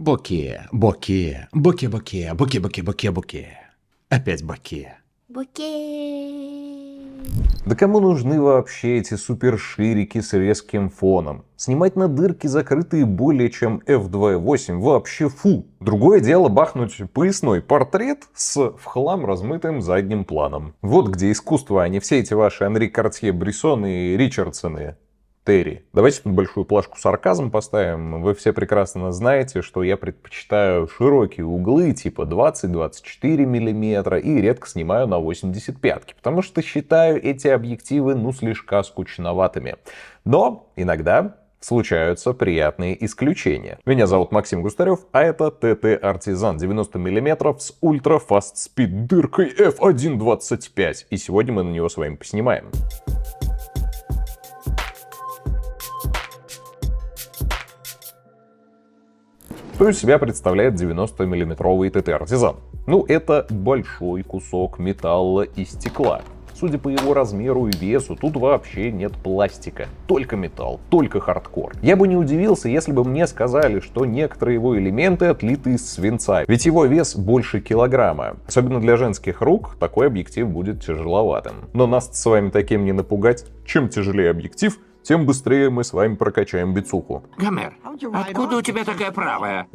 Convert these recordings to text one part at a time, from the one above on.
Боке, боке, боке-боке, боке-боке-боке-боке. Опять боке. Боке. Да кому нужны вообще эти суперширики с резким фоном? Снимать на дырки, закрытые более чем f2.8, вообще фу. Другое дело бахнуть поясной портрет с в хлам размытым задним планом. Вот где искусство, а не все эти ваши Анри Картье Брессоны и Ричардсоны. Терри. Давайте тут большую плашку сарказм поставим. Вы все прекрасно знаете, что я предпочитаю широкие углы типа 20-24 мм и редко снимаю на 85, потому что считаю эти объективы слегка скучноватыми. Но иногда случаются приятные исключения. Меня зовут Максим Густарев, а это TT Artisan 90 мм с Ultra Fast Speed дыркой f1.25. И сегодня мы на него с вами поснимаем. Что из себя представляет 90-миллиметровый TT Artisan? Это большой кусок металла и стекла. Судя по его размеру и весу, тут вообще нет пластика. Только металл, только хардкор. Я бы не удивился, если бы мне сказали, что некоторые его элементы отлиты из свинца. Ведь его вес больше килограмма. Особенно для женских рук такой объектив будет тяжеловатым. Но нас с вами таким не напугать. Чем тяжелее объектив, тем быстрее мы с вами прокачаем бицуху. Гомер, откуда у тебя такая правая?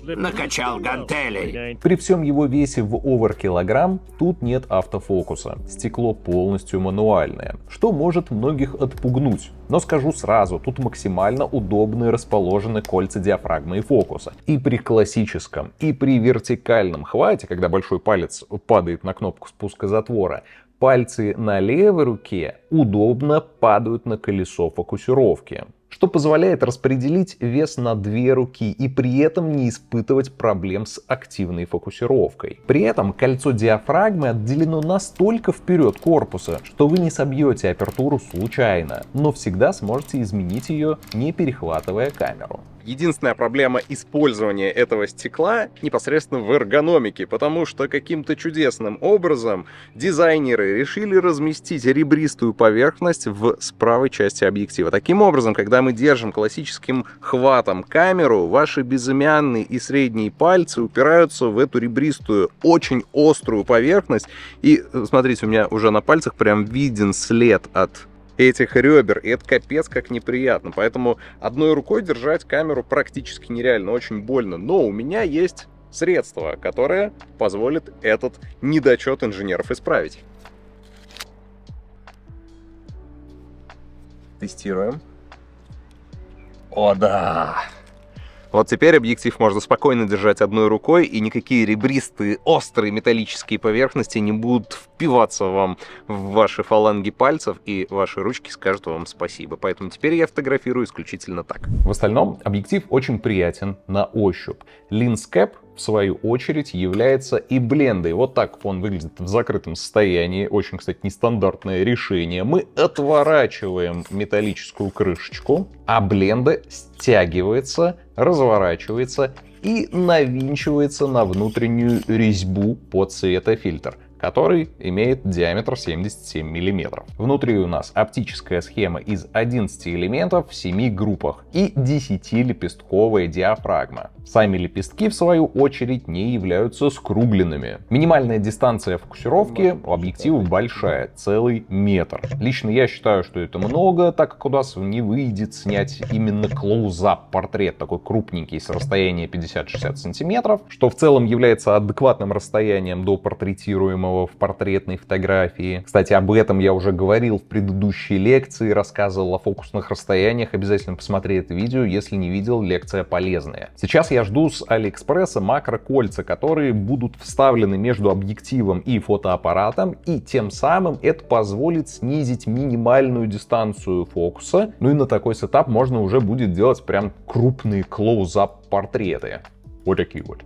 Накачал гантелей. При всем его весе в овер-килограмм тут нет автофокуса. Стекло полностью мануальное, что может многих отпугнуть. Но скажу сразу, тут максимально удобно расположены кольца диафрагмы и фокуса. И при классическом, и при вертикальном хвате, когда большой палец падает на кнопку спуска затвора, пальцы на левой руке удобно падают на колесо фокусировки, что позволяет распределить вес на две руки и при этом не испытывать проблем с активной фокусировкой. При этом кольцо диафрагмы отделено настолько вперед корпуса, что вы не собьете апертуру случайно, но всегда сможете изменить ее, не перехватывая камеру. Единственная проблема использования этого стекла непосредственно в эргономике, потому что каким-то чудесным образом дизайнеры решили разместить ребристую поверхность в правой части объектива. Таким образом, когда мы держим классическим хватом камеру, ваши безымянные и средние пальцы упираются в эту ребристую, очень острую поверхность. И смотрите, у меня уже на пальцах прям виден след от этих ребер, и это капец как неприятно. Поэтому одной рукой держать камеру практически нереально, очень больно. Но у меня есть средство, которое позволит этот недочет инженеров исправить. Тестируем. О, да! Вот теперь объектив можно спокойно держать одной рукой, и никакие ребристые, острые металлические поверхности не будут впиваться вам в ваши фаланги пальцев, и ваши ручки скажут вам спасибо. Поэтому теперь я фотографирую исключительно так. В остальном объектив очень приятен на ощупь. Lens Cap, в свою очередь, является и блендой. Вот так он выглядит в закрытом состоянии. Очень, кстати, нестандартное решение. Мы отворачиваем металлическую крышечку, а бленда стягивается, разворачивается и навинчивается на внутреннюю резьбу под светофильтр, который имеет диаметр 77 мм. Внутри у нас оптическая схема из 11 элементов в 7 группах и 10-лепестковая диафрагма. Сами лепестки, в свою очередь, не являются скругленными. Минимальная дистанция фокусировки у объективов большая, целый метр. Лично я считаю, что это много, так как у нас не выйдет снять именно клоузап портрет, такой крупненький, с расстояния 50-60 см, что в целом является адекватным расстоянием до портретируемого в портретной фотографии. Кстати, об этом я уже говорил в предыдущей лекции, рассказывал о фокусных расстояниях. Обязательно посмотри это видео, если не видел, лекция полезная. Сейчас я жду с Алиэкспресса макрокольца, которые будут вставлены между объективом и фотоаппаратом, и тем самым это позволит снизить минимальную дистанцию фокуса. И на такой сетап можно уже будет делать прям крупные клоузап портреты. Вот такие вот.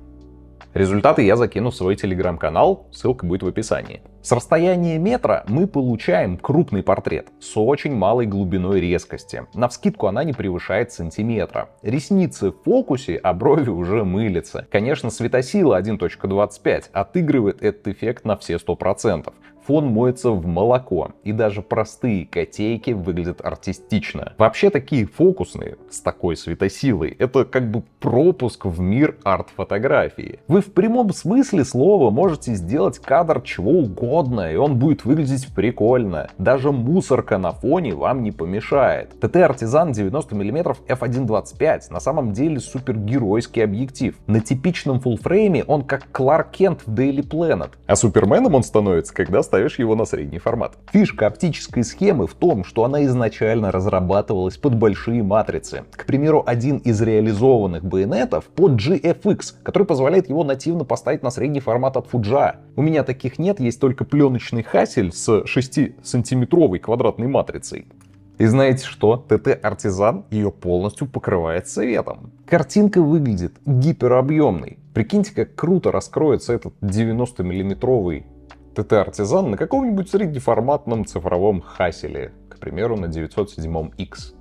Результаты я закину в свой телеграм-канал, ссылка будет в описании. С расстояния метра мы получаем крупный портрет с очень малой глубиной резкости. Навскидку она не превышает сантиметра. Ресницы в фокусе, а брови уже мылятся. Конечно, светосила 1.25 отыгрывает этот эффект на все 100%. Фон моется в молоко, и даже простые котейки выглядят артистично. Вообще такие фокусные, с такой светосилой, это как бы пропуск в мир арт-фотографии. Вы в прямом смысле слова можете сделать кадр чего угодно, и он будет выглядеть прикольно. Даже мусорка на фоне вам не помешает. ТТ Artisan 90 мм f1.25 на самом деле супергеройский объектив. На типичном фуллфрейме он как Кларк Кент в Daily Planet, а Суперменом он становится, когда ставишь его на средний формат. Фишка оптической схемы в том, что она изначально разрабатывалась под большие матрицы. К примеру, один из реализованных байонетов под GFX, который позволяет его нативно поставить на средний формат от Fuji. У меня таких нет, есть только пленочный Hasselblad с 6-сантиметровой квадратной матрицей. И знаете что? ТТ Artisan ее полностью покрывает цветом. Картинка выглядит гиперобъемной. Прикиньте, как круто раскроется этот 90-миллиметровый ТТ Artisan на каком-нибудь среднеформатном цифровом Hasselblad, к примеру, на 907X.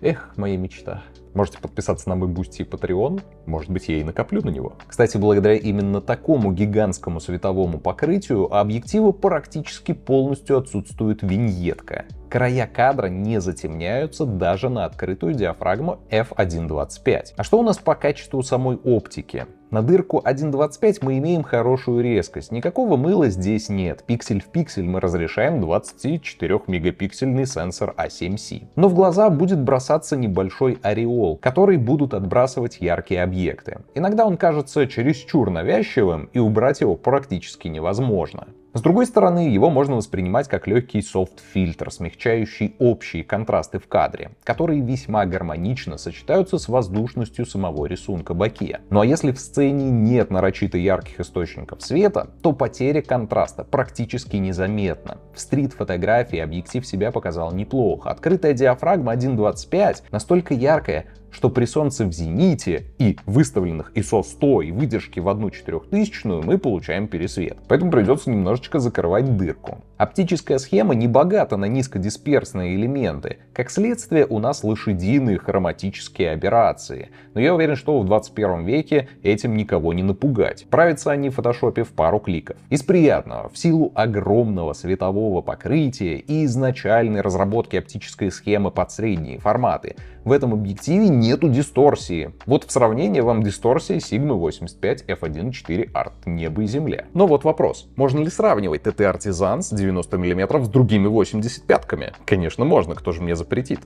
Эх, моя мечта. Можете подписаться на мой Boosty и Patreon, может быть, я и накоплю на него. Кстати, благодаря именно такому гигантскому световому покрытию объектива практически полностью отсутствует виньетка. Края кадра не затемняются даже на открытую диафрагму f1.25. А что у нас по качеству самой оптики? На дырку 1.25 мы имеем хорошую резкость, никакого мыла здесь нет. Пиксель в пиксель мы разрешаем 24-мегапиксельный сенсор A7C. Но в глаза будет бросаться небольшой ореол, который будут отбрасывать яркие объекты. Иногда он кажется чересчур навязчивым, и убрать его практически невозможно. С другой стороны, его можно воспринимать как легкий софт-фильтр, смягчающий общие контрасты в кадре, которые весьма гармонично сочетаются с воздушностью самого рисунка боке. Ну а если в сцене нет нарочито ярких источников света, то потеря контраста практически незаметна. В стрит-фотографии объектив себя показал неплохо. Открытая диафрагма 1.25 настолько яркая, что при солнце в зените и выставленных ISO 100 и выдержке в 1/4000 мы получаем пересвет. Поэтому придется немножечко закрывать дырку. Оптическая схема не богата на низкодисперсные элементы. Как следствие, у нас лошадиные хроматические аберрации. Но я уверен, что в 21 веке этим никого не напугать. Правятся они в фотошопе в пару кликов. Из приятного, в силу огромного светового покрытия и изначальной разработки оптической схемы под средние форматы, в этом объективе нету дисторсии. Вот в сравнении вам дисторсия Sigma 85 f1.4 Art небо и земля. Но вот вопрос, можно ли сравнивать ТТ Artisan с 90 мм с другими 85-ками? Конечно можно, кто же мне запретит.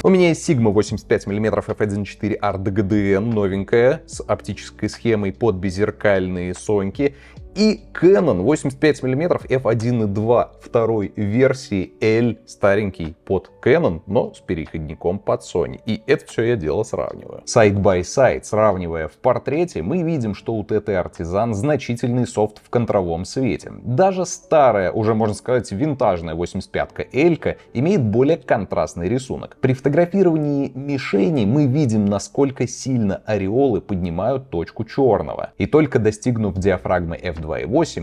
У меня есть Sigma 85 мм f1.4 Art DGDN новенькая с оптической схемой под беззеркальные соньки. И Canon 85 мм f1.2 второй версии L, старенький под Canon, но с переходником под Sony. И это все я дело сравниваю. Side-by-side, сравнивая в портрете, мы видим, что у ТТ Artisan значительный софт в контровом свете. Даже старая, уже можно сказать винтажная 85-ка L имеет более контрастный рисунок. При фотографировании мишени мы видим, насколько сильно ореолы поднимают точку черного. И только достигнув диафрагмы f2.8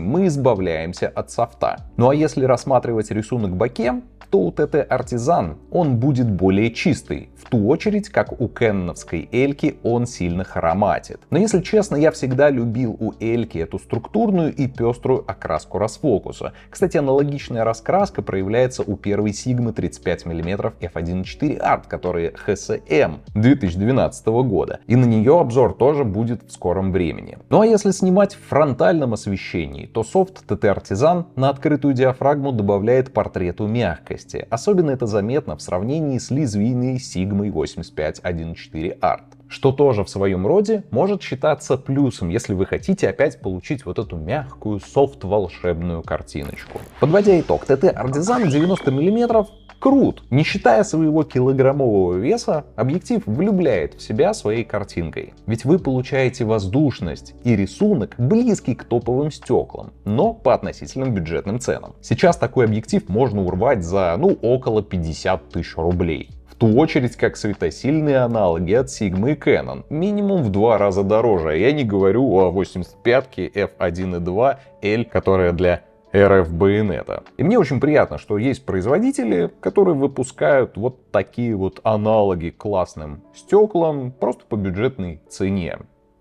мы избавляемся от софта. Ну а если рассматривать рисунок боке, то у ТТ Artisan он будет более чистый. В ту очередь, как у кэноновской Эльки, он сильно хроматит. Но если честно, я всегда любил у Эльки эту структурную и пеструю окраску расфокуса. Кстати, аналогичная раскраска проявляется у первой Sigma 35 мм f1.4 Art, который HSM 2012 года. И на нее обзор тоже будет в скором времени. Ну а если снимать в фронтальном освещении, то софт ТТ Artisan на открытую диафрагму добавляет портрету мягкости. Особенно это заметно в сравнении с лезвийной Sigma 85 1.4 Art. Что тоже в своем роде может считаться плюсом, если вы хотите опять получить вот эту мягкую, софт-волшебную картиночку. Подводя итог, ТТ Artisan 90 мм крут. Не считая своего килограммового веса, объектив влюбляет в себя своей картинкой. Ведь вы получаете воздушность и рисунок, близкий к топовым стеклам, но по относительным бюджетным ценам. Сейчас такой объектив можно урвать за, около 50 000 рублей. В ту очередь как светосильные аналоги от Sigma и Canon, минимум в 2 раза дороже. Я не говорю о 85-ке f1.2L, которая для RF-байонета. И мне очень приятно, что есть производители, которые выпускают вот такие вот аналоги классным стеклам просто по бюджетной цене.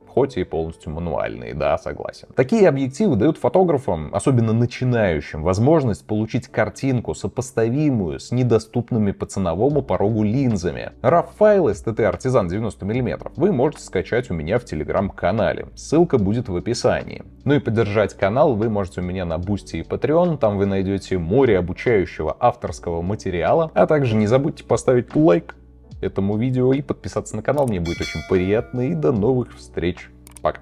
Хоть и полностью мануальные, да, согласен. Такие объективы дают фотографам, особенно начинающим, возможность получить картинку, сопоставимую с недоступными по ценовому порогу линзами. RAW-файлы с TT Artisan 90 мм вы можете скачать у меня в телеграм-канале. Ссылка будет в описании. Ну и поддержать канал вы можете у меня на Boosty и Patreon. Там вы найдете море обучающего авторского материала. А также не забудьте поставить лайк этому видео и подписаться на канал. Мне будет очень приятно. И до новых встреч. Пока.